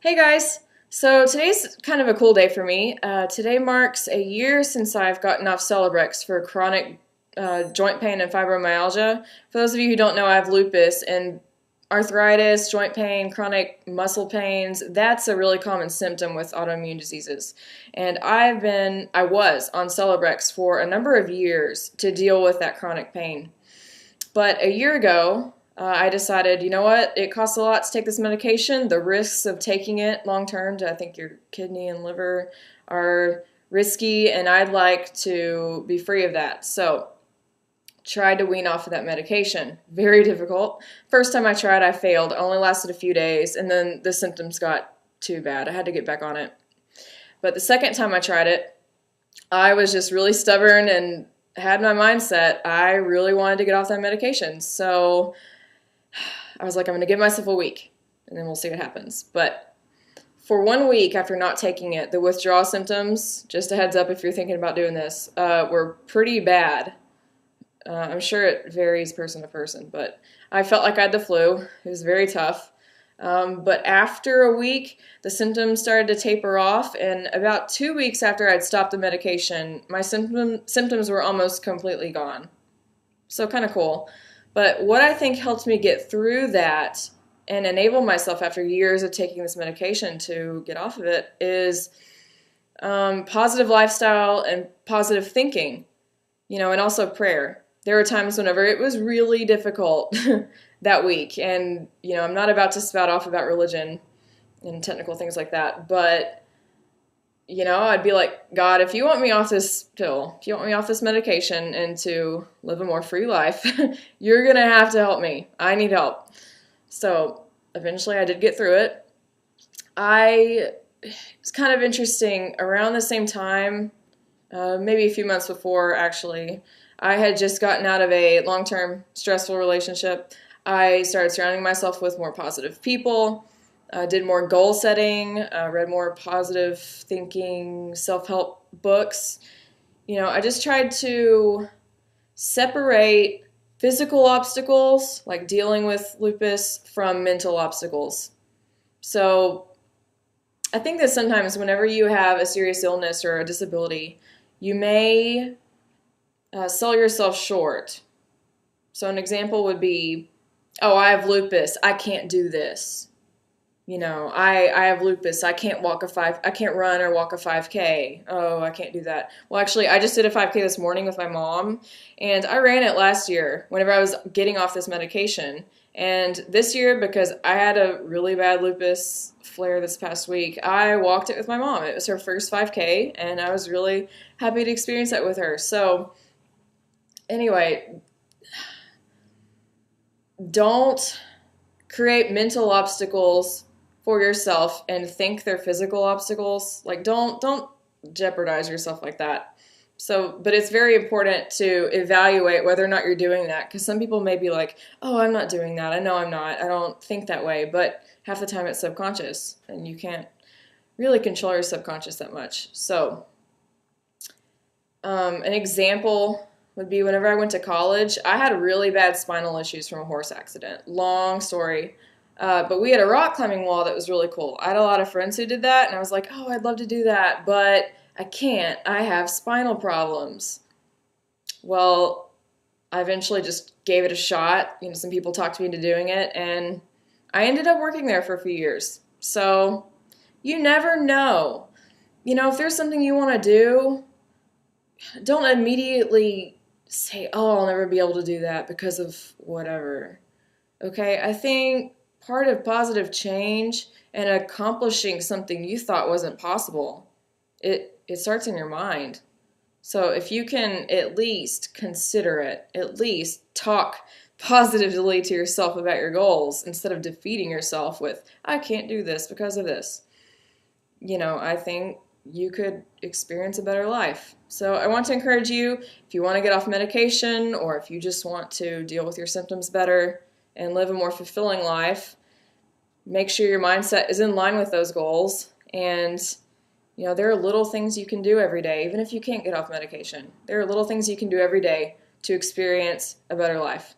Hey guys! So today's kind of a cool day for me. Today marks a year since I've gotten off Celebrex for chronic joint pain and fibromyalgia. For those of you who don't know, I have lupus and arthritis, joint pain, chronic muscle pains. That's a really common symptom with autoimmune diseases. And I was on Celebrex for a number of years to deal with that chronic pain. But a year ago, I decided, you know what, it costs a lot to take this medication. The risks of taking it long term to, I think, your kidney and liver are risky, and I'd like to be free of that. So, tried to wean off of that medication. Very difficult. First time I tried, I failed. It only lasted a few days, and then the symptoms got too bad. I had to get back on it. But the second time I tried it, I was just really stubborn and had my mindset. I really wanted to get off that medication. So I was like, I'm going to give myself a week and then we'll see what happens. But for 1 week after not taking it, the withdrawal symptoms, just a heads up if you're thinking about doing this, were pretty bad. I'm sure it varies person to person, but I felt like I had the flu. It was very tough. But after a week, the symptoms started to taper off, and about 2 weeks after I'd stopped the medication, my symptoms were almost completely gone. So kind of cool. But what I think helped me get through that and enable myself after years of taking this medication to get off of it is positive lifestyle and positive thinking, and also prayer. There were times whenever it was really difficult that week, and I'm not about to spout off about religion and technical things like that, but I'd be like, God, if you want me off this pill, if you want me off this medication and to live a more free life, you're gonna have to help me. I need help. So eventually I did get through it. It's kind of interesting, around the same time, maybe a few months before actually, I had just gotten out of a long-term stressful relationship. I started surrounding myself with more positive people, did more goal setting, read more positive thinking, self-help books. I just tried to separate physical obstacles, like dealing with lupus, from mental obstacles. So I think that sometimes whenever you have a serious illness or a disability, you may sell yourself short. So an example would be, oh, I have lupus, I can't do this. I have lupus, I can't run or walk a 5K. Oh, I can't do that. Well, actually, I just did a 5K this morning with my mom, and I ran it last year whenever I was getting off this medication. And this year, because I had a really bad lupus flare this past week, I walked it with my mom. It was her first 5K, and I was really happy to experience that with her. So anyway, don't create mental obstacles for yourself and think they're physical obstacles. Like, don't jeopardize yourself like that. So, but it's very important to evaluate whether or not you're doing that, because some people may be like, oh, I'm not doing that. I know I'm not. I don't think that way. But half the time it's subconscious, and you can't really control your subconscious that much. So, an example would be whenever I went to college, I had really bad spinal issues from a horse accident. Long story. But we had a rock climbing wall that was really cool. I had a lot of friends who did that, and I was like, oh, I'd love to do that, but I can't. I have spinal problems. Well, I eventually just gave it a shot. Some people talked me into doing it, and I ended up working there for a few years. So you never know. If there's something you want to do, don't immediately say, oh, I'll never be able to do that because of whatever. Okay, I think part of positive change and accomplishing something you thought wasn't possible, it starts in your mind. So if you can at least consider it, at least talk positively to yourself about your goals instead of defeating yourself with, I can't do this because of this, I think you could experience a better life. So I want to encourage you, if you want to get off medication or if you just want to deal with your symptoms better and live a more fulfilling life, make sure your mindset is in line with those goals. And, there are little things you can do every day, even if you can't get off medication. There are little things you can do every day to experience a better life.